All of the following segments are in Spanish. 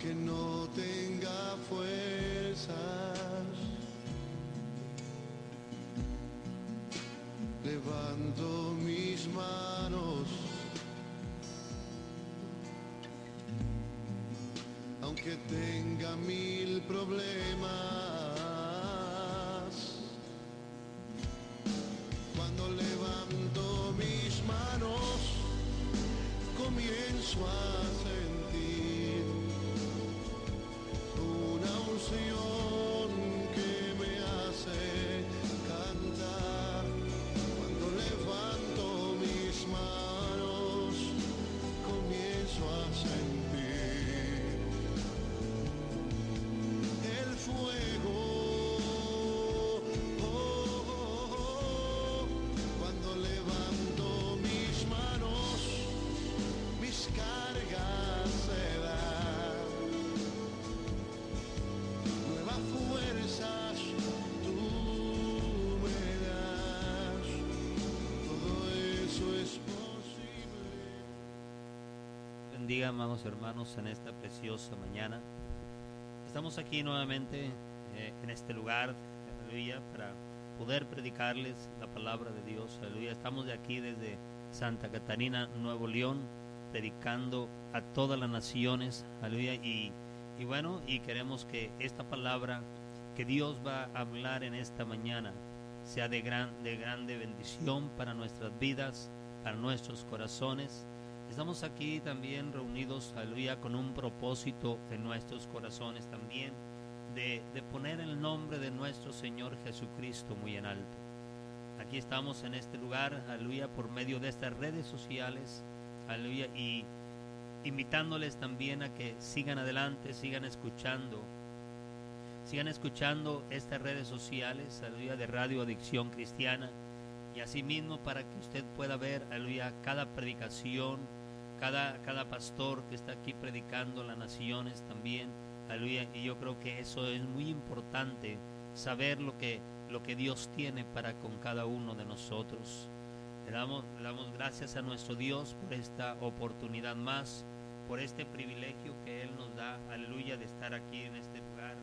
aunque no tenga fuerzas, levanto mis manos, aunque tenga 1000 problemas. Cuando levanto mis manos, comienzo a sentir una unción que me hace cantar. Cuando levanto mis manos, comienzo a sentir el fuego. Cuando levanto mis manos, mis cargas se dan, nuevas fuerzas tú me das, todo eso es posible. Bendiga, amados hermanos, en esta preciosa mañana. Estamos aquí nuevamente en este lugar, aleluya, para poder predicarles la palabra de Dios, aleluya. Estamos de aquí desde Santa Catarina, Nuevo León, predicando a todas las naciones, aleluya, y bueno, y queremos que esta palabra que Dios va a hablar en esta mañana sea de grande bendición para nuestras vidas, para nuestros corazones. Estamos aquí también reunidos, aleluya, con un propósito en nuestros corazones también, de poner el nombre de nuestro Señor Jesucristo muy en alto. Aquí estamos en este lugar, aleluya, por medio de estas redes sociales, aleluya, y invitándoles también a que sigan adelante, sigan escuchando estas redes sociales, aleluya, de Radio Adicción Cristiana, y asimismo para que usted pueda ver, aleluya, cada predicación, cada pastor que está aquí predicando las naciones también, aleluya, y yo creo que eso es muy importante, saber lo que Dios tiene para con cada uno de nosotros. Le damos gracias a nuestro Dios por esta oportunidad más, por este privilegio que Él nos da, aleluya, de estar aquí en este lugar,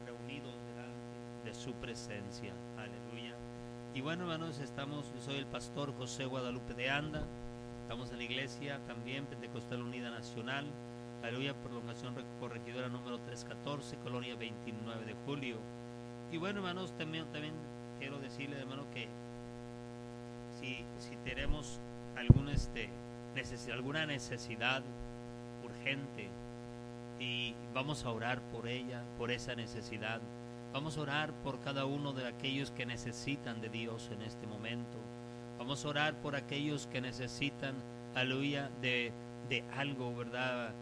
reunidos delante de su presencia, aleluya. Y bueno, hermanos, yo soy el pastor José Guadalupe de Anda. Estamos en la iglesia también Pentecostal Unida Nacional, aleluya, prolongación corregidora número 314, colonia 29 de julio. Y bueno, hermanos, también quiero decirles, hermano, que si tenemos alguna necesidad urgente, y vamos a orar por ella, por esa necesidad. Vamos a orar por cada uno de aquellos que necesitan de Dios en este momento. Vamos a orar por aquellos que necesitan, aleluya, de algo, ¿verdad?,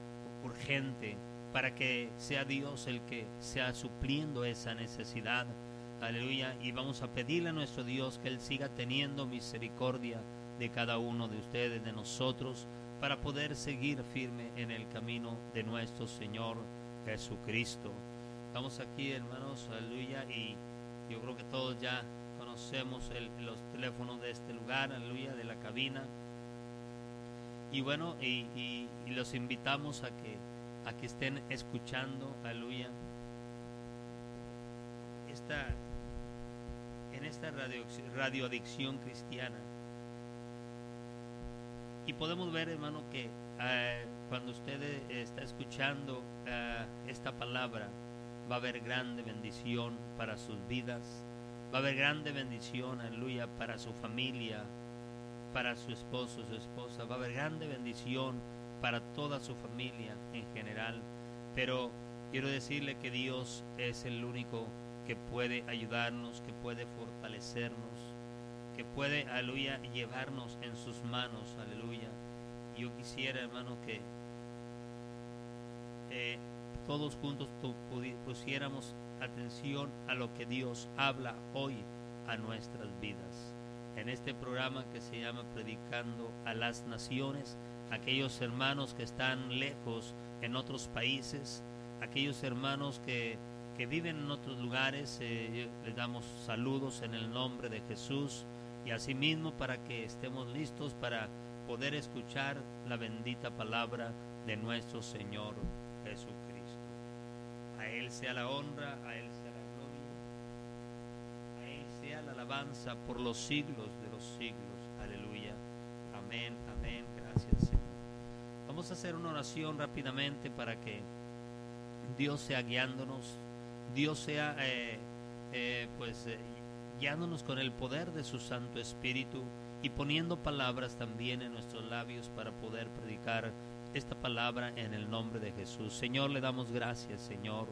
urgente, para que sea Dios el que sea supliendo esa necesidad, aleluya. Y vamos a pedirle a nuestro Dios que Él siga teniendo misericordia de cada uno de ustedes, de nosotros, para poder seguir firme en el camino de nuestro Señor Jesucristo. Estamos aquí, hermanos, aleluya, y yo creo que todos ya conocemos los teléfonos de este lugar, aleluya, de la cabina. Y bueno, y los invitamos a que estén escuchando, aleluya, en esta radio Adicción Cristiana. Y podemos ver, hermano, que cuando usted está escuchando esta palabra, va a haber grande bendición para sus vidas, va a haber grande bendición, aleluya, para su familia, para su esposo, su esposa, va a haber grande bendición para toda su familia en general. Pero quiero decirle que Dios es el único que puede ayudarnos, que puede fortalecernos, que puede, aleluya, llevarnos en sus manos, aleluya. Yo quisiera, hermano, que todos juntos pusiéramos atención a lo que Dios habla hoy a nuestras vidas. En este programa que se llama Predicando a las Naciones, aquellos hermanos que están lejos en otros países, aquellos hermanos que viven en otros lugares, les damos saludos en el nombre de Jesús, y asimismo para que estemos listos para poder escuchar la bendita palabra de nuestro Señor Jesucristo. sea la honra, a Él sea la gloria, a Él sea la alabanza por los siglos de los siglos. Aleluya. Amén, amén. Gracias, Señor. Vamos a hacer una oración rápidamente para que Dios sea guiándonos, Dios sea guiándonos con el poder de su Santo Espíritu y poniendo palabras también en nuestros labios para poder predicar esta palabra en el nombre de Jesús. Señor, le damos gracias, Señor,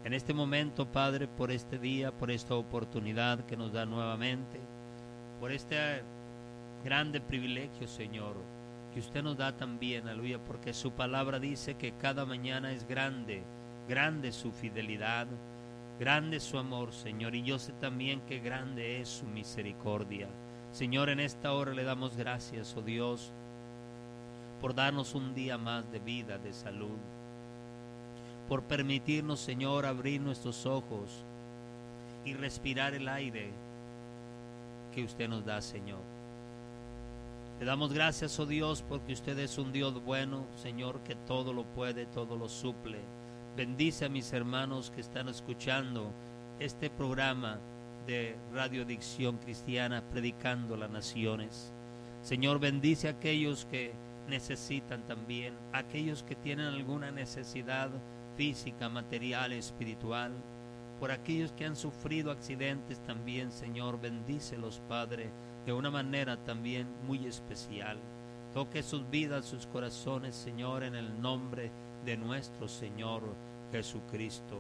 en este momento, Padre, por este día, por esta oportunidad que nos da nuevamente, por este grande privilegio, Señor, que usted nos da también, aleluya, porque su palabra dice que cada mañana es grande, grande su fidelidad, grande su amor, Señor, y yo sé también que grande es su misericordia. Señor, en esta hora le damos gracias, oh Dios, por darnos un día más de vida, de salud, por permitirnos, Señor, abrir nuestros ojos y respirar el aire que usted nos da, Señor. Le damos gracias, oh Dios, porque usted es un Dios bueno, Señor, que todo lo puede, todo lo suple. Bendice a mis hermanos que están escuchando este programa de Radio Adicción Cristiana, predicando las naciones. Señor, bendice a aquellos que necesitan también, aquellos que tienen alguna necesidad física, material, espiritual, por aquellos que han sufrido accidentes también, Señor, bendícelos, Padre, de una manera también muy especial. Toque sus vidas, sus corazones, Señor, en el nombre de nuestro Señor Jesucristo.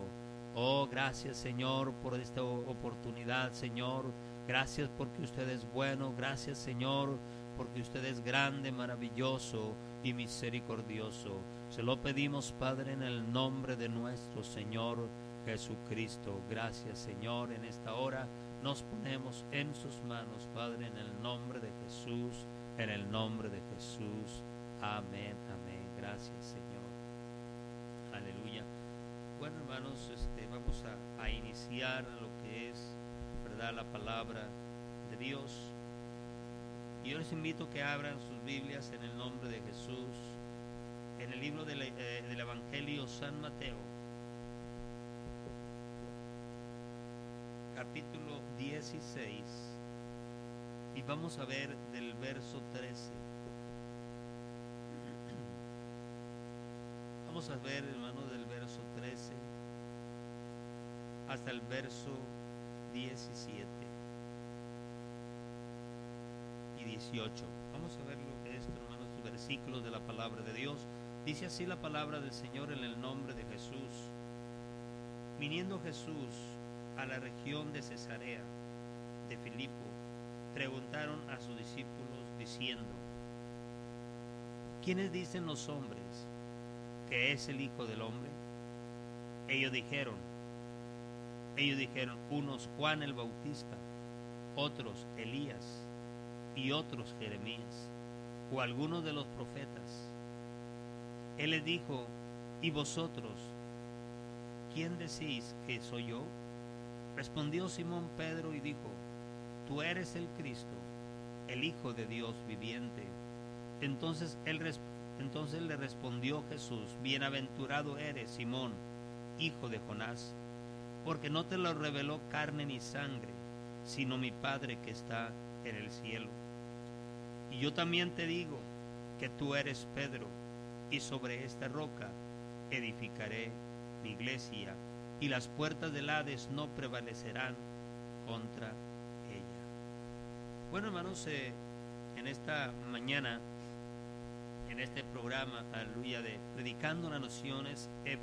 Oh, gracias, Señor, por esta oportunidad, Señor. Gracias porque usted es bueno. Gracias, Señor, porque usted es grande, maravilloso y misericordioso. Se lo pedimos, Padre, en el nombre de nuestro Señor Jesucristo. Gracias, Señor. En esta hora nos ponemos en sus manos, Padre, en el nombre de Jesús, en el nombre de Jesús. Amén, amén. Gracias, Señor. Aleluya. Bueno, hermanos, vamos a iniciar lo que es, ¿verdad?, la palabra de Dios. Y yo les invito a que abran sus Biblias en el nombre de Jesús, en el libro del Evangelio San Mateo, capítulo 16, y vamos a ver del verso 13. Vamos a ver, hermanos, del verso 13 hasta el verso 17 y 18. Vamos a ver esto, hermanos, los versículos de la palabra de Dios. Dice así la palabra del Señor en el nombre de Jesús. Viniendo Jesús a la región de Cesarea de Filipo, preguntaron a sus discípulos diciendo: ¿quiénes dicen los hombres que es el Hijo del Hombre? Ellos dijeron, unos Juan el Bautista, otros Elías, y otros Jeremías, o algunos de los profetas. Él les dijo: ¿y vosotros, quién decís que soy yo? Respondió Simón Pedro y dijo: tú eres el Cristo, el Hijo de Dios viviente. Entonces le respondió Jesús: bienaventurado eres, Simón, hijo de Jonás, porque no te lo reveló carne ni sangre, sino mi Padre que está en el cielo. Y yo también te digo que tú eres Pedro, y sobre esta roca edificaré mi iglesia, y las puertas del Hades no prevalecerán contra ella. Bueno, hermanos, en esta mañana, en este programa, aleluya, de Predicando las Naciones, he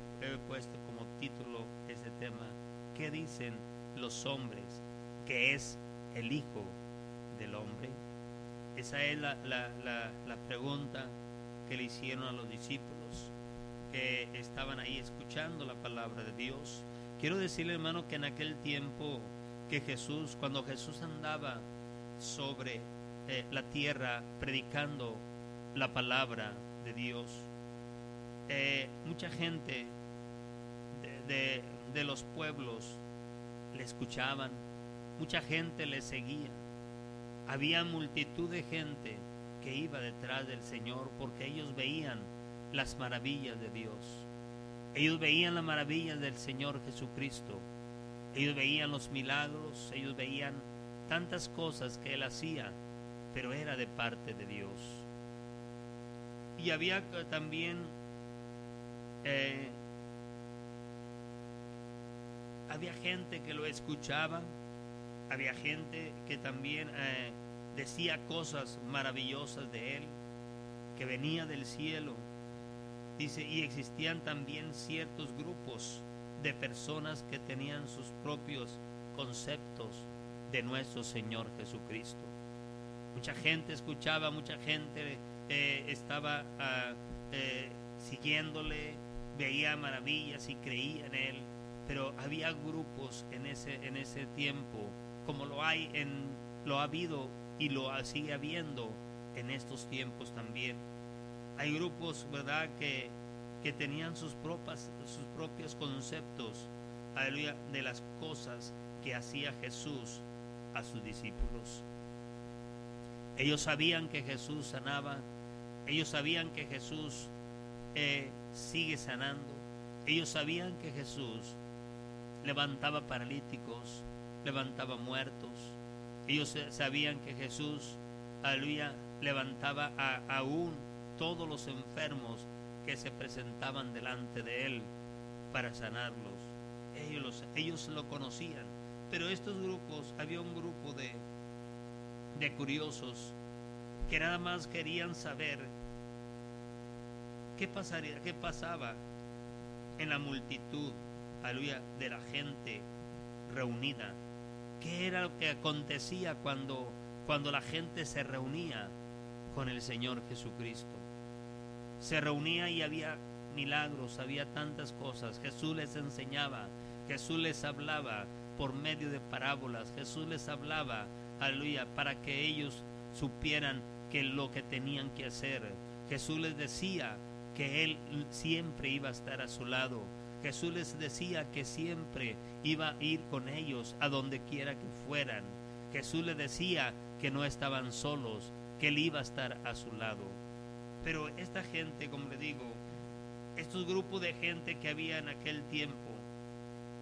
puesto como título este tema: ¿qué dicen los hombres que es el Hijo del Hombre? Esa es la pregunta que le hicieron a los discípulos que estaban ahí escuchando la palabra de Dios. Quiero decirle, hermano, que en aquel tiempo que Jesús, cuando Jesús andaba sobre la tierra predicando la palabra de Dios, mucha gente de los pueblos le escuchaban, mucha gente le seguía. Había multitud de gente que iba detrás del Señor porque ellos veían las maravillas de Dios. Ellos veían las maravillas del Señor Jesucristo. Ellos veían los milagros, ellos veían tantas cosas que Él hacía, pero era de parte de Dios. Y había también había gente que lo escuchaba, había gente que también decía cosas maravillosas de Él, que venía del cielo. Dice, y existían también ciertos grupos de personas que tenían sus propios conceptos de nuestro Señor Jesucristo. Mucha gente escuchaba, mucha gente estaba siguiéndole, veía maravillas y creía en Él, pero había grupos en ese tiempo, como lo ha habido y lo sigue habiendo en estos tiempos también. Hay grupos, ¿verdad?, que tenían sus propios conceptos, aleluya, de las cosas que hacía Jesús a sus discípulos. Ellos sabían que Jesús sanaba, ellos sabían que Jesús sigue sanando, ellos sabían que Jesús levantaba paralíticos, levantaba muertos, ellos sabían que Jesús, aleluya, levantaba aún todos los enfermos que se presentaban delante de Él para sanarlos. Ellos lo conocían, pero estos grupos, había un grupo de curiosos que nada más querían saber qué pasaba en la multitud, aleluya, de la gente reunida. ¿Qué era lo que acontecía cuando la gente se reunía con el Señor Jesucristo? Se reunía y había milagros, había tantas cosas. Jesús les enseñaba, Jesús les hablaba por medio de parábolas, Jesús les hablaba, aleluya, para que ellos supieran que lo que tenían que hacer. Jesús les decía que Él siempre iba a estar a su lado. Jesús les decía que siempre iba a ir con ellos a donde quiera que fueran. Jesús les decía que no estaban solos, que Él iba a estar a su lado. Pero esta gente, como le digo, estos grupos de gente que había en aquel tiempo,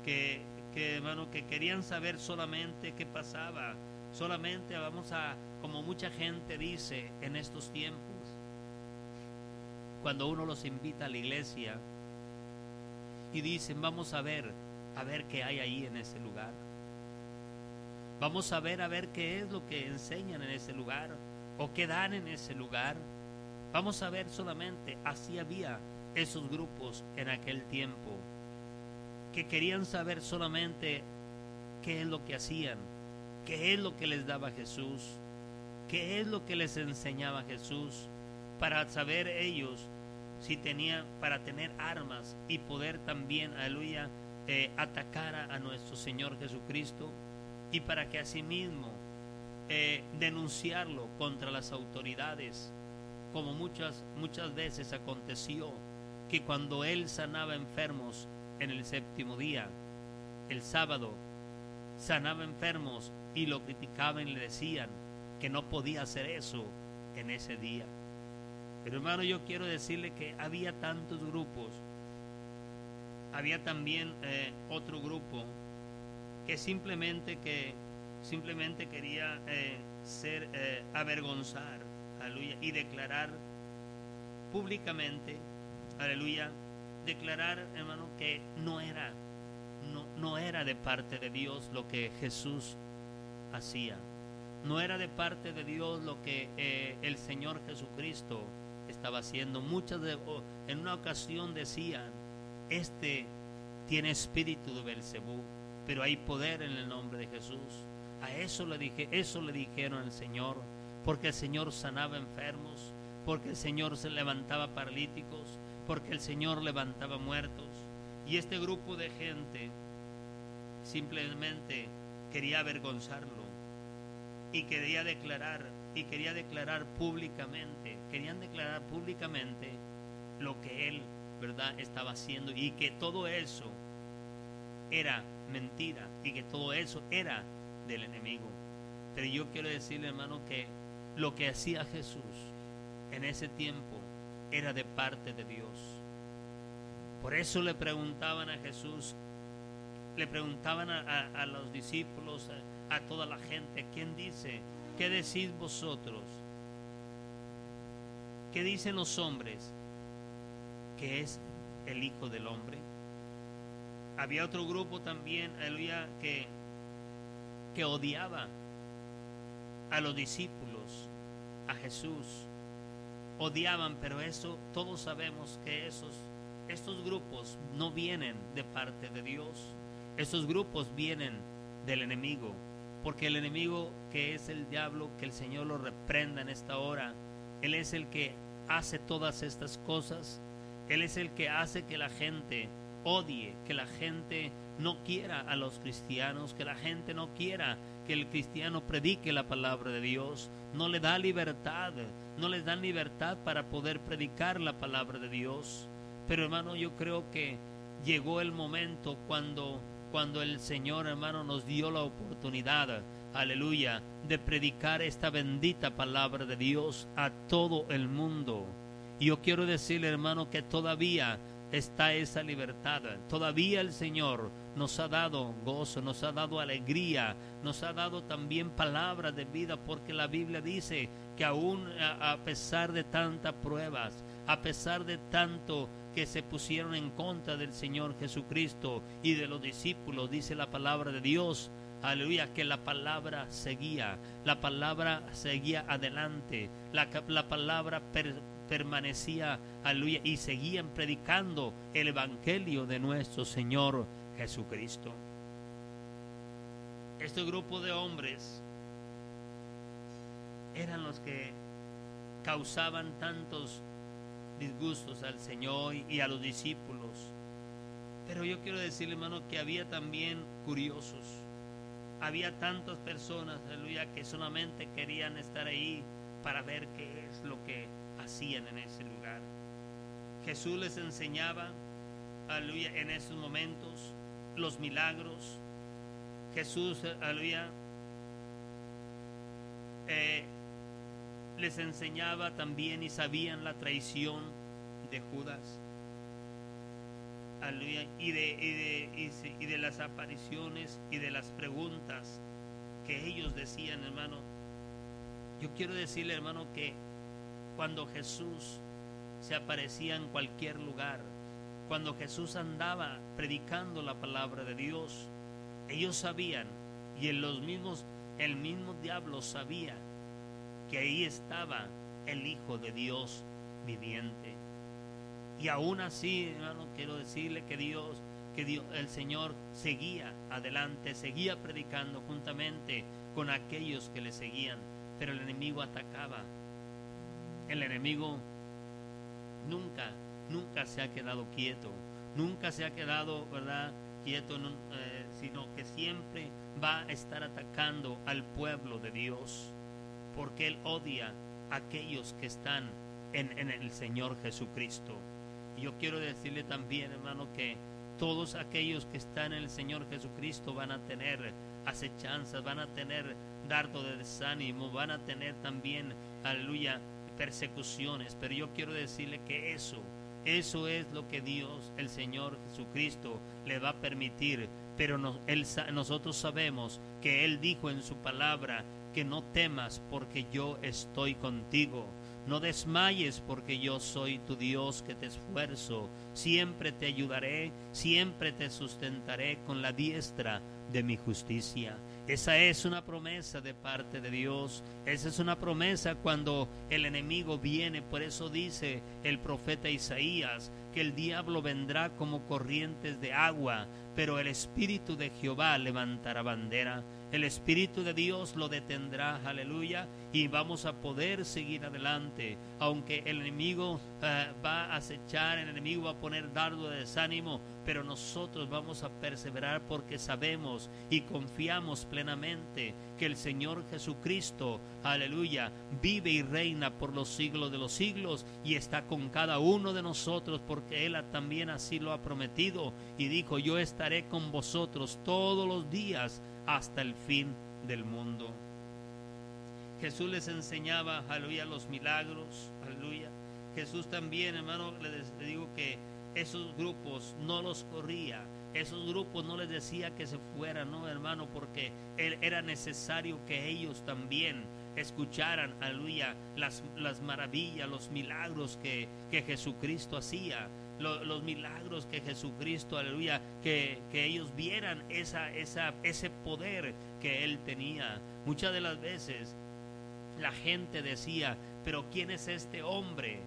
que hermano, que querían saber solamente qué pasaba, solamente como mucha gente dice en estos tiempos, cuando uno los invita a la iglesia y dicen, vamos a ver qué hay ahí en ese lugar. Vamos a ver qué es lo que enseñan en ese lugar o qué dan en ese lugar. Vamos a ver solamente. Así había esos grupos en aquel tiempo que querían saber solamente qué es lo que hacían, qué es lo que les daba Jesús, qué es lo que les enseñaba Jesús, para saber ellos si tenían, para tener armas y poder también, aleluya, atacar a nuestro Señor Jesucristo, y para que asimismo denunciarlo contra las autoridades, como muchas veces aconteció, que cuando Él sanaba enfermos en el séptimo día, el sábado, sanaba enfermos y lo criticaban y le decían que no podía hacer eso en ese día. Pero hermano, yo quiero decirle que había tantos grupos. Había también otro grupo que simplemente quería avergonzar, aleluya, y declarar públicamente, aleluya, declarar, hermano, que no era de parte de Dios lo que Jesús hacía. No era de parte de Dios lo que el Señor Jesucristo estaba haciendo. En una ocasión decían, tiene espíritu de Belcebú, pero hay poder en el nombre de Jesús. Eso le dijeron al Señor, porque el Señor sanaba enfermos, porque el Señor se levantaba paralíticos, porque el Señor levantaba muertos. Y este grupo de gente simplemente quería avergonzarlo y quería declarar públicamente, lo que Él, ¿verdad?, estaba haciendo, y que todo eso era mentira y que todo eso era del enemigo. Pero yo quiero decirle, hermano, que lo que hacía Jesús en ese tiempo era de parte de Dios. Por eso le preguntaban a Jesús, le preguntaban a los discípulos, a toda la gente, ¿quién dice? ¿Qué decís vosotros? ¿Qué dicen los hombres? ¿Que es el Hijo del Hombre? Había otro grupo también, aleluya, que odiaba a los discípulos, a Jesús. Odiaban, pero eso todos sabemos que estos grupos no vienen de parte de Dios. Estos grupos vienen del enemigo, porque el enemigo, que es el diablo, que el Señor lo reprenda en esta hora, él es el que hace todas estas cosas. Él es el que hace que la gente odie, que la gente no quiera a los cristianos, que la gente no quiera que el cristiano predique la palabra de Dios. No le da libertad, no les dan libertad para poder predicar la palabra de Dios. Pero hermano, yo creo que llegó el momento cuando el Señor, hermano, nos dio la oportunidad, aleluya, de predicar esta bendita palabra de Dios a todo el mundo. Y yo quiero decirle, hermano, que todavía está esa libertad. Todavía el Señor nos ha dado gozo, nos ha dado alegría, nos ha dado también palabras de vida, porque la Biblia dice que aún a pesar de tantas pruebas, a pesar de tanto que se pusieron en contra del Señor Jesucristo y de los discípulos, dice la palabra de Dios, aleluya, que la palabra seguía adelante, la palabra permanecía, aleluya, y seguían predicando el evangelio de nuestro Señor Jesucristo. Este grupo de hombres eran los que causaban tantos disgustos al Señor y a los discípulos. Pero yo quiero decirle, hermano, que había también curiosos. Había tantas personas, aleluya, que solamente querían estar ahí para ver qué es lo que hacían en ese lugar. Jesús les enseñaba, aleluya, en esos momentos los milagros. Jesús, aleluya, les enseñaba también, y sabían la traición de Judas, aleluya, y de las apariciones y de las preguntas que ellos decían, hermano. Yo quiero decirle, hermano, que cuando Jesús se aparecía en cualquier lugar, cuando Jesús andaba predicando la palabra de Dios, ellos sabían, y el mismo diablo sabía, que ahí estaba el Hijo de Dios viviente. Y aún así, hermano, quiero decirle que el Señor seguía adelante, seguía predicando juntamente con aquellos que le seguían. Pero el enemigo atacaba. El enemigo nunca se ha quedado quieto, nunca se ha quedado, ¿verdad?, quieto, sino que siempre va a estar atacando al pueblo de Dios, porque él odia a aquellos que están en el Señor Jesucristo. Y yo quiero decirle también, hermano, que todos aquellos que están en el Señor Jesucristo van a tener acechanzas, van a tener dardo de desánimo, van a tener también, aleluya, persecuciones. Pero yo quiero decirle que eso es lo que Dios, el Señor Jesucristo, le va a permitir. Pero nosotros sabemos que Él dijo en su palabra que no temas porque yo estoy contigo. No desmayes porque yo soy tu Dios que te esfuerzo. Siempre te ayudaré, siempre te sustentaré con la diestra de mi justicia. Esa es una promesa de parte de Dios. Esa es una promesa cuando el enemigo viene. Por eso dice el profeta Isaías que el diablo vendrá como corrientes de agua, pero el Espíritu de Jehová levantará bandera. El Espíritu de Dios lo detendrá, aleluya, y vamos a poder seguir adelante. Aunque el enemigo va a acechar, el enemigo va a poner dardo de desánimo, pero nosotros vamos a perseverar porque sabemos y confiamos plenamente que el Señor Jesucristo, aleluya, vive y reina por los siglos de los siglos y está con cada uno de nosotros, porque Él también así lo ha prometido y dijo: yo estaré con vosotros todos los días hasta el fin del mundo. Jesús les enseñaba, aleluya, los milagros, aleluya. Jesús también, hermano, le digo que esos grupos no los corría, esos grupos no les decía que se fueran, no, hermano, porque era necesario que ellos también escucharan, aleluya, las maravillas, los milagros que Jesucristo hacía, los milagros que Jesucristo, aleluya, que ellos vieran ese poder que Él tenía. Muchas de las veces la gente decía, pero ¿quién es este hombre?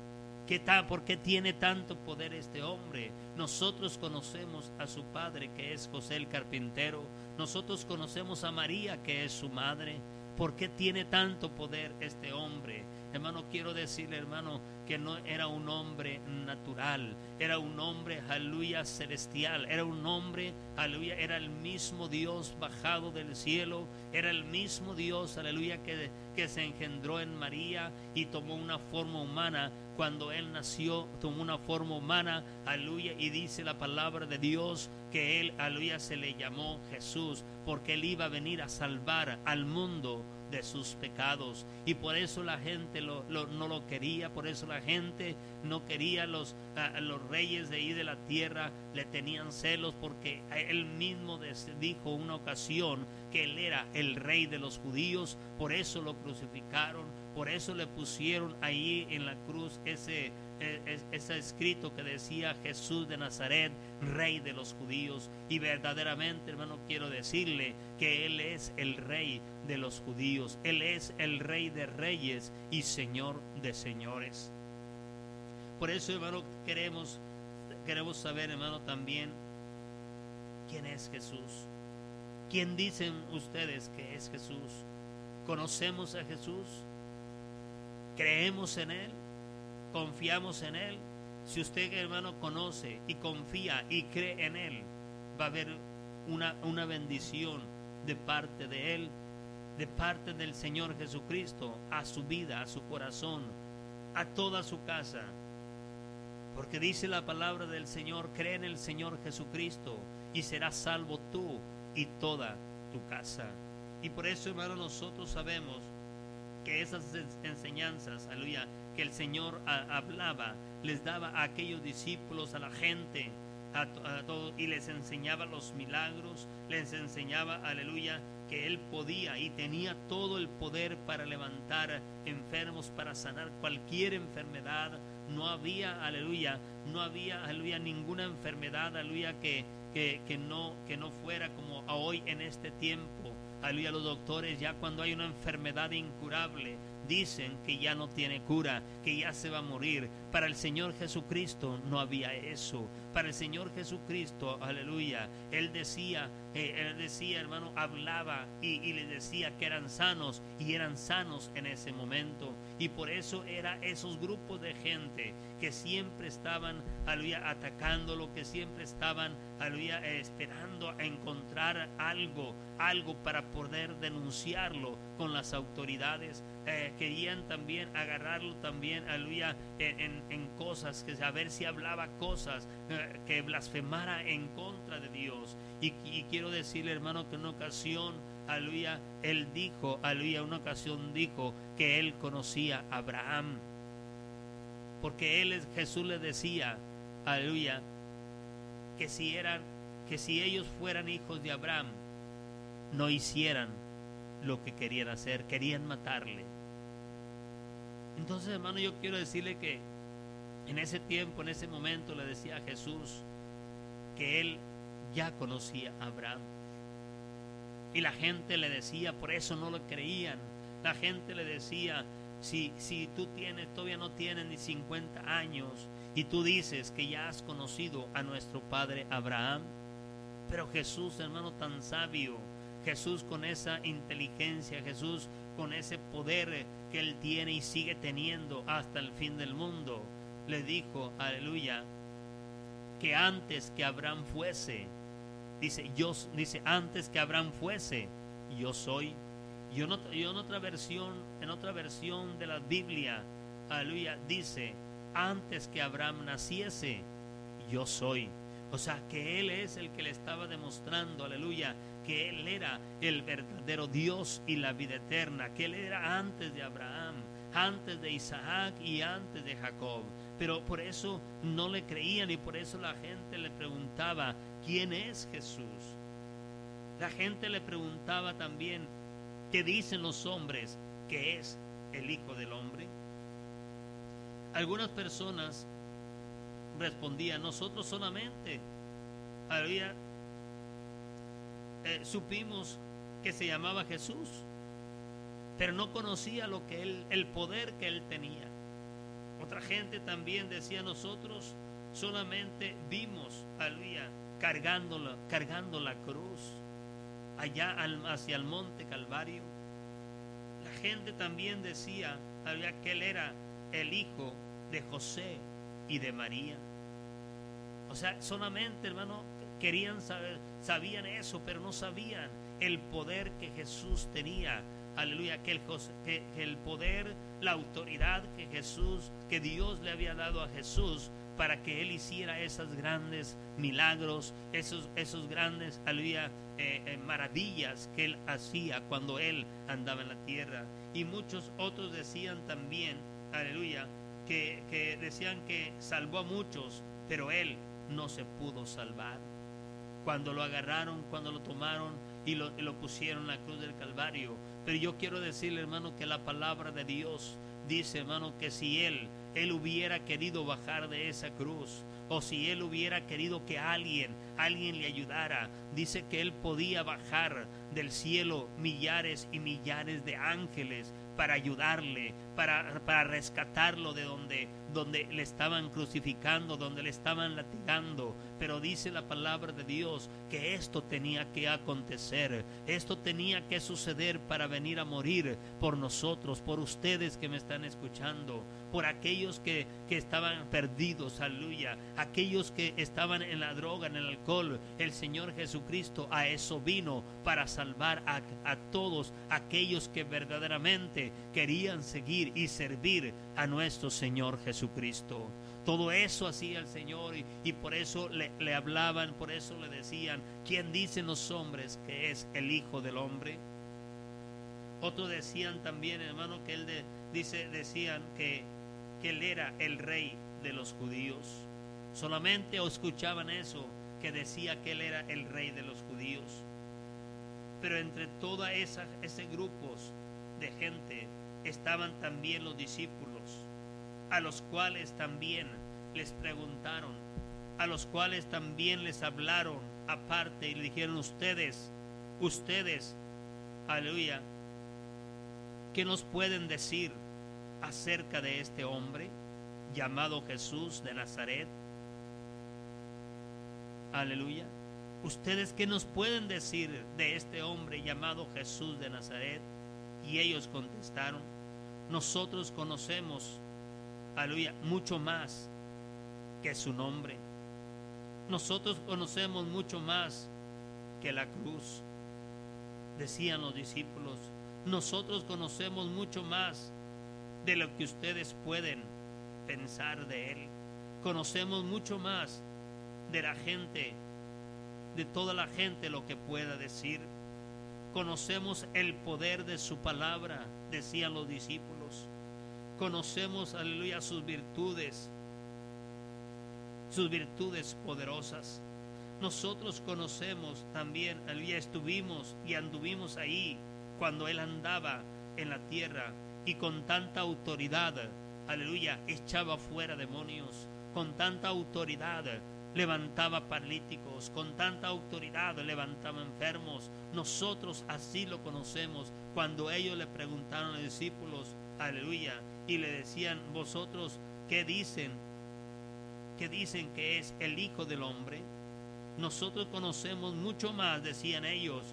¿Por qué tiene tanto poder este hombre? Nosotros conocemos a su padre, que es José el carpintero. Nosotros conocemos a María, que es su madre. ¿Por qué tiene tanto poder este hombre? Hermano, quiero decirle, hermano, que no era un hombre natural, era un hombre, aleluya, celestial, era un hombre, aleluya, era el mismo Dios bajado del cielo, era el mismo Dios, aleluya, que se engendró en María y tomó una forma humana. Cuando Él nació, tomó una forma humana, aleluya, y dice la palabra de Dios que Él, aleluya, se le llamó Jesús, porque Él iba a venir a salvar al mundo de sus pecados. Y por eso la gente no lo quería, por eso la gente no quería los reyes de ahí de la tierra, le tenían celos, porque Él mismo dijo una ocasión que Él era el rey de los judíos. Por eso lo crucificaron, por eso le pusieron ahí en la cruz ese escrito que decía Jesús de Nazaret, rey de los judíos. Y verdaderamente, hermano, quiero decirle que Él es el rey de los judíos, Él es el rey de reyes y señor de señores. Por eso, hermano, queremos saber, hermano, también quién es Jesús. ¿Quién dicen ustedes que es Jesús? ¿Conocemos a Jesús? ¿Creemos en Él? ¿Confiamos en Él? Si usted, hermano, conoce y confía y cree en Él, va a haber una bendición de parte de Él, de parte del Señor Jesucristo, a su vida, a su corazón, a toda su casa. Porque dice la palabra del Señor, cree en el Señor Jesucristo y serás salvo tú y toda tu casa. Y por eso, hermano, nosotros sabemos que esas enseñanzas, aleluya, que el Señor hablaba, les daba a aquellos discípulos, a la gente, a todos, y les enseñaba los milagros, les enseñaba, aleluya, que Él podía y tenía todo el poder para levantar enfermos, para sanar cualquier enfermedad. No había, aleluya, ninguna enfermedad, aleluya, que no fuera como hoy en este tiempo. Aleluya, los doctores ya cuando hay una enfermedad incurable dicen que ya no tiene cura, que ya se va a morir. Para el Señor Jesucristo no había eso. Para el Señor Jesucristo, aleluya, Él decía, hermano, hablaba y les decía que eran sanos, y eran sanos en ese momento. Y por eso era esos grupos de gente que siempre estaban, aleluya, atacándolo, que siempre estaban, aleluya, esperando a encontrar algo para poder denunciarlo con las autoridades. Querían también agarrarlo también, aleluya, en cosas, que a ver si hablaba cosas que blasfemara en contra de Dios. Y quiero decirle, hermano, que en una ocasión, aleluya, Él dijo, aleluya, una ocasión dijo que Él conocía a Abraham, porque Jesús le decía, aleluya, que si ellos fueran hijos de Abraham, no hicieran lo que querían hacer, querían matarle. Entonces, hermano, yo quiero decirle que en ese tiempo, en ese momento, le decía a Jesús que Él ya conocía a Abraham. Y la gente le decía, por eso no lo creían. La gente le decía, si tú todavía no tienes ni 50 años y tú dices que ya has conocido a nuestro padre Abraham. Pero Jesús, hermano, tan sabio, Jesús con esa inteligencia, Jesús con ese poder que Él tiene y sigue teniendo hasta el fin del mundo, le dijo, aleluya, que antes que Abraham fuese, dice antes que Abraham fuese, yo soy. Y en otra versión de la Biblia, aleluya, dice, antes que Abraham naciese, yo soy. O sea, que Él es el que le estaba demostrando, aleluya, que Él era el verdadero Dios y la vida eterna, que Él era antes de Abraham, antes de Isaac y antes de Jacob. pero por eso no le creían y por eso la gente le preguntaba, ¿quién es Jesús? La gente le preguntaba también, ¿qué dicen los hombres que es el Hijo del Hombre? Algunas personas respondían, nosotros solamente supimos que se llamaba Jesús, pero no conocía lo que el poder que él tenía. Otra gente también decía, nosotros solamente vimos, aleluya, cargando la cruz allá hacia el monte Calvario. La gente también decía, aleluya, que él era el hijo de José y de María. O sea, solamente, hermano, querían saber, sabían eso, pero no sabían el poder que Jesús tenía. Aleluya, que el poder, la autoridad que Dios le había dado a Jesús para que él hiciera esos grandes milagros, esos grandes, aleluya, maravillas que él hacía cuando él andaba en la tierra. Y muchos otros decían también, aleluya, que decían que salvó a muchos, pero él no se pudo salvar. Cuando lo agarraron, cuando lo tomaron y lo pusieron en la cruz del Calvario. Pero yo quiero decirle, hermano, que la palabra de Dios dice, hermano, que si él hubiera querido bajar de esa cruz, o si él hubiera querido que alguien le ayudara, dice que él podía bajar del cielo millares y millares de ángeles para ayudarle, para rescatarlo de donde le estaban crucificando, donde le estaban latigando. Pero dice la palabra de Dios que esto tenía que acontecer, esto tenía que suceder para venir a morir por nosotros, por ustedes que me están escuchando, por aquellos que estaban perdidos, aleluya, aquellos que estaban en la droga, en el alcohol. El Señor Jesucristo a eso vino, para salvar a todos aquellos que verdaderamente querían seguir y servir a nuestro Señor Jesucristo. Todo eso hacía el Señor y por eso le hablaban, por eso le decían, ¿quién dicen los hombres que es el Hijo del Hombre? Otros decían también, hermano, que decían que él era el Rey de los judíos. Solamente escuchaban eso, que decía que él era el Rey de los judíos. Pero entre toda ese grupos de gente estaban también los discípulos, a los cuales también les preguntaron, a los cuales también les hablaron aparte y le dijeron, ustedes, aleluya, ¿qué nos pueden decir acerca de este hombre llamado Jesús de Nazaret? Aleluya. ¿Ustedes qué nos pueden decir de este hombre llamado Jesús de Nazaret? Y ellos contestaron, nosotros conocemos, aleluya, mucho más que su nombre. Nosotros conocemos mucho más que la cruz. Decían los discípulos, nosotros conocemos mucho más de lo que ustedes pueden pensar de él. Conocemos mucho más de la gente, de toda la gente, lo que pueda decir. Conocemos el poder de su palabra, decían los discípulos. Conocemos, aleluya, sus virtudes poderosas. Nosotros conocemos también, aleluya, estuvimos y anduvimos ahí cuando él andaba en la tierra y con tanta autoridad, aleluya, echaba fuera demonios, con tanta autoridad levantaba paralíticos, con tanta autoridad levantaba enfermos. Nosotros así lo conocemos. Cuando ellos le preguntaron a los discípulos, aleluya, y le decían, vosotros, ¿qué dicen? ¿Qué dicen que es el Hijo del Hombre? Nosotros conocemos mucho más, decían ellos,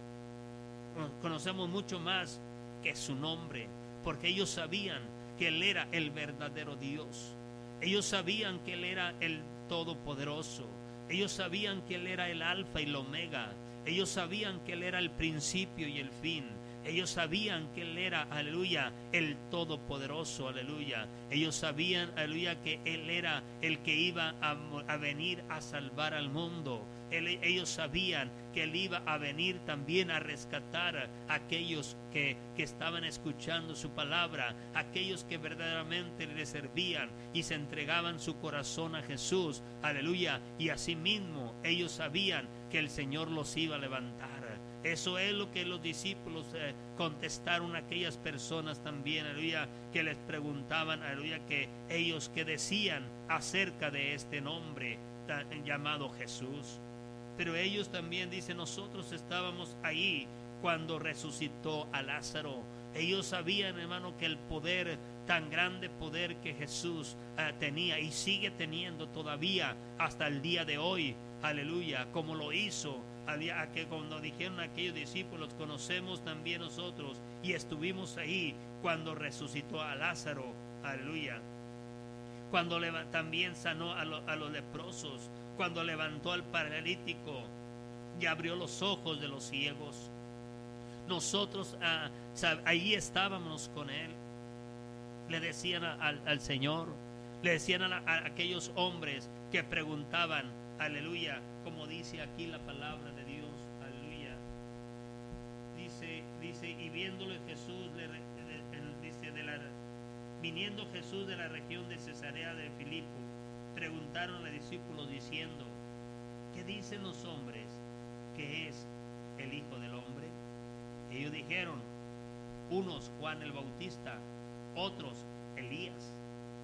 conocemos mucho más que su nombre, porque ellos sabían que él era el verdadero Dios. Ellos sabían que él era el Todopoderoso. Ellos sabían que él era el Alfa y el Omega. Ellos sabían que él era el principio y el fin. Ellos sabían que él era, aleluya, el Todopoderoso, aleluya. Ellos sabían, aleluya, que él era el que iba a venir a salvar al mundo. ellos sabían que Él iba a venir también a rescatar a aquellos que estaban escuchando su palabra, aquellos que verdaderamente le servían y se entregaban su corazón a Jesús, aleluya, y asimismo ellos sabían que el Señor los iba a levantar. Eso es lo que los discípulos contestaron a aquellas personas también, aleluya, que les preguntaban, aleluya, que ellos que decían acerca de este nombre llamado Jesús. Pero ellos también dicen, nosotros estábamos ahí cuando resucitó a Lázaro. Ellos sabían, hermano, que el poder, tan grande poder que Jesús tenía y sigue teniendo todavía hasta el día de hoy, aleluya, como lo hizo, que cuando dijeron aquellos discípulos, conocemos también nosotros y estuvimos ahí cuando resucitó a Lázaro, aleluya. Cuando también sanó a los leprosos, cuando levantó al paralítico y abrió los ojos de los ciegos. Nosotros ahí estábamos con Él. Le decían al Señor, le decían a aquellos hombres que preguntaban, aleluya, como dice aquí la palabra de Dios, aleluya. Dice, y viéndole Jesús, viniendo Jesús de la región de Cesarea de Filipo, preguntaron a los discípulos diciendo, ¿qué dicen los hombres que es el Hijo del Hombre? Ellos dijeron, unos Juan el Bautista, otros Elías,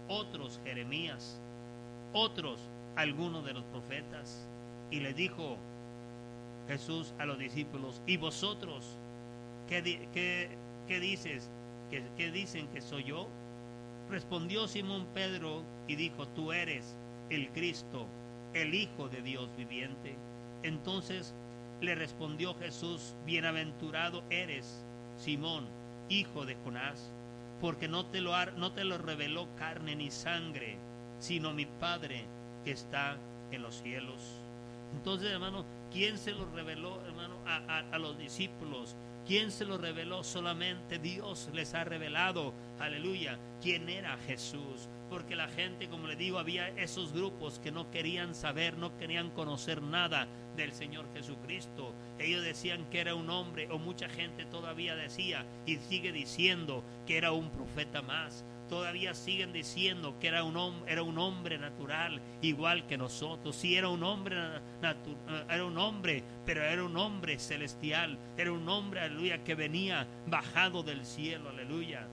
otros Jeremías, otros algunos de los profetas. Y les dijo Jesús a los discípulos, ¿y vosotros qué dices? ¿Qué dicen que soy yo? Respondió Simón Pedro y dijo, tú eres el Cristo, el Hijo de Dios viviente. Entonces le respondió Jesús, bienaventurado eres, Simón, hijo de Jonás, porque no te lo reveló carne ni sangre, sino mi Padre que está en los cielos. Entonces, hermano, ¿quién se lo reveló, hermano, a los discípulos? ¿Quién se lo reveló? Solamente Dios les ha revelado, aleluya, quién era Jesús. Porque la gente, como le digo, había esos grupos que no querían saber, no querían conocer nada del Señor Jesucristo. Ellos decían que era un hombre, o mucha gente todavía decía y sigue diciendo que era un profeta más. Todavía siguen diciendo que era un hombre natural, igual que nosotros. Sí, era un hombre, pero era un hombre celestial. Era un hombre, aleluya, que venía bajado del cielo, aleluya.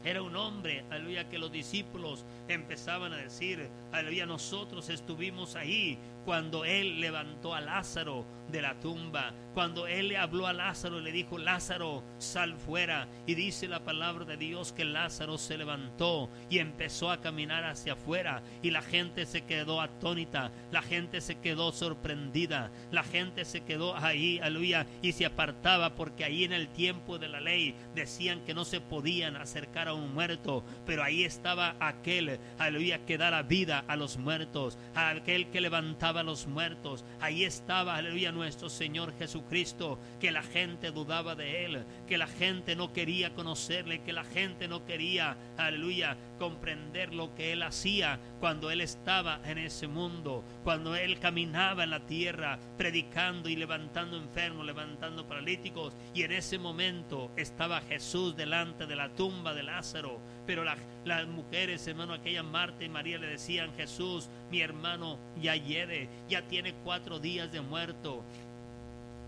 Era un hombre, aleluya, que los discípulos empezaban a decir, aleluya, nosotros estuvimos ahí cuando Él levantó a Lázaro de la tumba, cuando Él le habló a Lázaro y le dijo, Lázaro, sal fuera. Y dice la palabra de Dios que Lázaro se levantó y empezó a caminar hacia afuera, y la gente se quedó atónita, la gente se quedó sorprendida, la gente se quedó ahí, aleluya, y se apartaba, porque ahí en el tiempo de la ley decían que no se podían acercar a un muerto, pero ahí estaba aquel, aleluya, que da la vida a los muertos, aquel que levantaba a los muertos. Ahí estaba, aleluya, nuestro Señor Jesucristo, que la gente dudaba de Él, que la gente no quería conocerle, que la gente no quería, aleluya, comprender lo que Él hacía cuando Él estaba en ese mundo, cuando Él caminaba en la tierra predicando y levantando enfermos, levantando paralíticos. Y en ese momento estaba Jesús delante de la tumba de Lázaro. Pero las mujeres, hermano, aquella Marta y María le decían, Jesús, mi hermano ya hiede, ya tiene 4 días de muerto.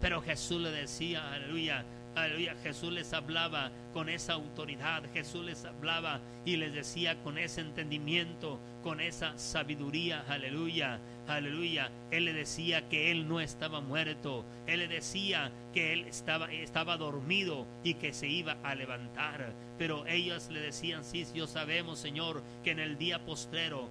Pero Jesús le decía, aleluya, aleluya, Jesús les hablaba con esa autoridad, Jesús les hablaba y les decía con ese entendimiento, con esa sabiduría, aleluya, aleluya. Él le decía que Él no estaba muerto, Él le decía que Él estaba dormido y que se iba a levantar. Pero ellas le decían, sí, yo sabemos, Señor, que en el día postrero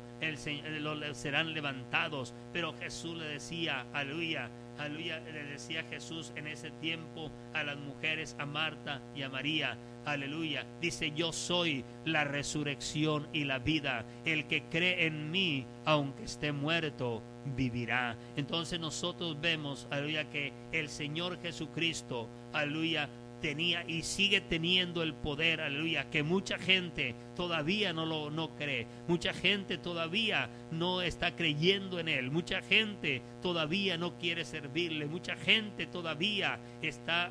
serán levantados. Pero Jesús le decía, aleluya, aleluya, le decía Jesús en ese tiempo a las mujeres, a Marta y a María, aleluya, dice, yo soy la resurrección y la vida, el que cree en mí, aunque esté muerto, vivirá. Entonces nosotros vemos, aleluya, que el Señor Jesucristo, aleluya, tenía y sigue teniendo el poder, aleluya, que mucha gente todavía no cree, mucha gente todavía no está creyendo en Él, mucha gente todavía no quiere servirle, mucha gente todavía está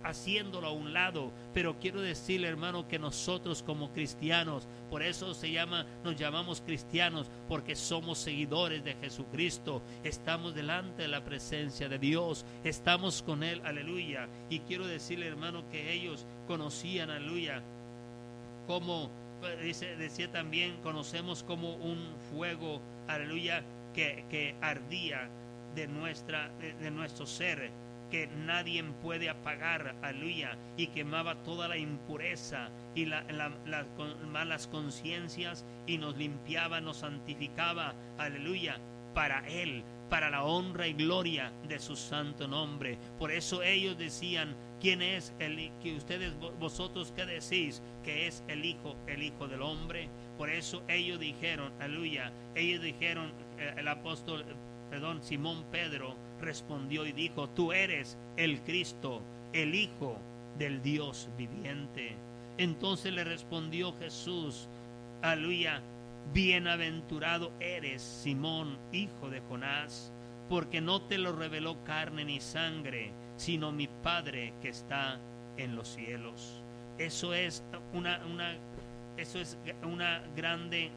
haciéndolo a un lado. Pero quiero decirle, hermano, que nosotros como cristianos, por eso nos llamamos cristianos, porque somos seguidores de Jesucristo, estamos delante de la presencia de Dios, estamos con Él, aleluya. Y quiero decirle, hermano, que ellos conocían, aleluya, como decía también, conocemos como un fuego, aleluya, que ardía de nuestro ser, que nadie puede apagar, aleluya, y quemaba toda la impureza y las malas conciencias, y nos limpiaba, nos santificaba, aleluya, para Él, para la honra y gloria de su santo nombre. Por eso ellos decían: ¿quién es vosotros qué decís que es el Hijo del Hombre? Por eso ellos dijeron, aleluya, el apóstol, Simón Pedro respondió y dijo: tú eres el Cristo, el Hijo del Dios viviente. Entonces le respondió Jesús, aleluya: bienaventurado eres, Simón, hijo de Jonás, porque no te lo reveló carne ni sangre, sino mi Padre que está en los cielos. Eso es una grande,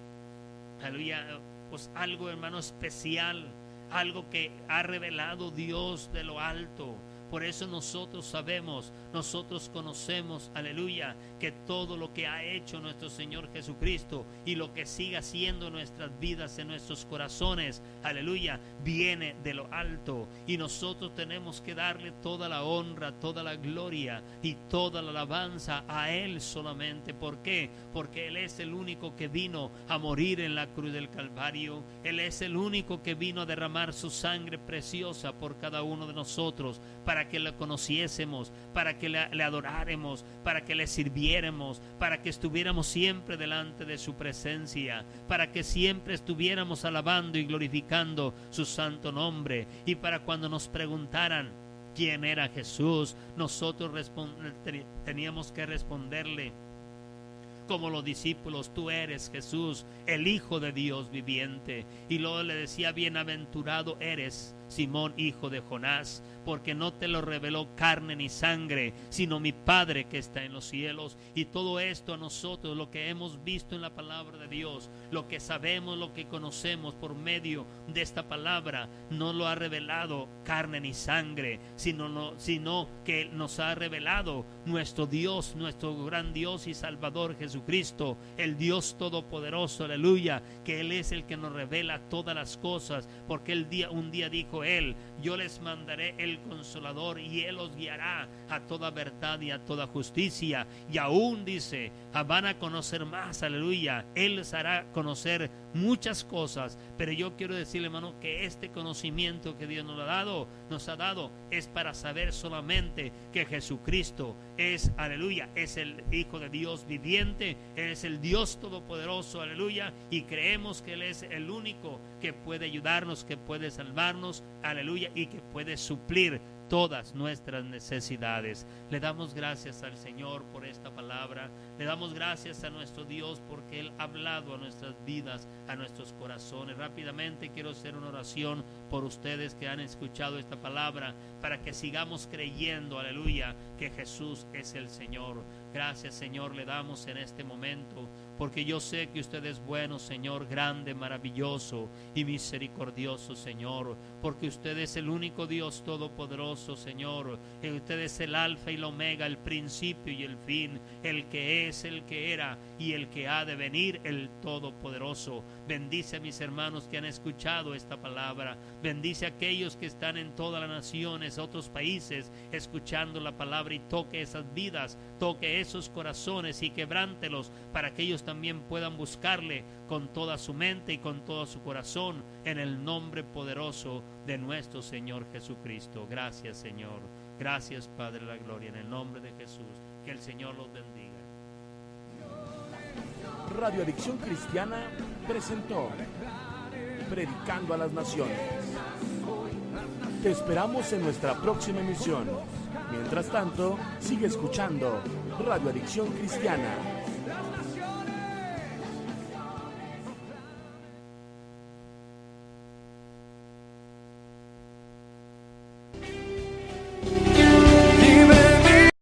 aleluya, pues algo, hermano, especial, algo que ha revelado Dios de lo alto. Por eso nosotros sabemos, nosotros conocemos, aleluya, que todo lo que ha hecho nuestro Señor Jesucristo y lo que sigue haciendo en nuestras vidas, en nuestros corazones, aleluya, viene de lo alto. Y nosotros tenemos que darle toda la honra, toda la gloria y toda la alabanza a Él solamente. ¿Por qué? Porque Él es el único que vino a morir en la cruz del Calvario. Él es el único que vino a derramar su sangre preciosa por cada uno de nosotros, para que le conociésemos, para que le adoráramos, para que le sirviéramos, para que estuviéramos siempre delante de su presencia, para que siempre estuviéramos alabando y glorificando su santo nombre. Y para cuando nos preguntaran quién era Jesús, nosotros teníamos que responderle como los discípulos: tú eres Jesús, el Hijo de Dios viviente. Y luego le decía: bienaventurado eres, Simón, hijo de Jonás, porque no te lo reveló carne ni sangre, sino mi Padre que está en los cielos. Y todo esto a nosotros, lo que hemos visto en la palabra de Dios, lo que sabemos, lo que conocemos por medio de esta palabra, no lo ha revelado carne ni sangre, sino que nos ha revelado nuestro Dios, nuestro gran Dios y Salvador Jesucristo, el Dios todopoderoso, aleluya, que Él es el que nos revela todas las cosas, porque un día dijo Él: yo les mandaré el Consolador y Él os guiará a toda verdad y a toda justicia. Y aún dice, van a conocer más, aleluya, Él les hará conocer muchas cosas. Pero yo quiero decirle, hermano, que este conocimiento que Dios nos ha dado es para saber solamente que Jesucristo es, aleluya, es el Hijo de Dios viviente, Él es el Dios todopoderoso, aleluya, y creemos que Él es el único que puede ayudarnos, que puede salvarnos, aleluya, y que puede suplir todas nuestras necesidades. Le damos gracias al Señor por esta palabra. Le damos gracias a nuestro Dios porque Él ha hablado a nuestras vidas, a nuestros corazones. Rápidamente quiero hacer una oración por ustedes que han escuchado esta palabra, para que sigamos creyendo, aleluya, que Jesús es el Señor. Gracias, Señor, le damos en este momento, porque yo sé que usted es bueno, Señor, grande, maravilloso y misericordioso, Señor, porque usted es el único Dios todopoderoso, Señor. Usted es el alfa y el omega, el principio y el fin, el que es, el que era y el que ha de venir, el todopoderoso. Bendice a mis hermanos que han escuchado esta palabra. Bendice a aquellos que están en todas las naciones, otros países, escuchando la palabra, y toque esas vidas, toque esos corazones y quebrántelos, para que ellos también puedan buscarle con toda su mente y con todo su corazón, en el nombre poderoso de nuestro Señor Jesucristo. Gracias, Señor. Gracias, Padre de la gloria, en el nombre de Jesús. Que el Señor los bendiga. Radio Adicción Cristiana presentó Predicando a las Naciones. Te esperamos en nuestra próxima emisión. Mientras tanto, sigue escuchando Radio Adicción Cristiana.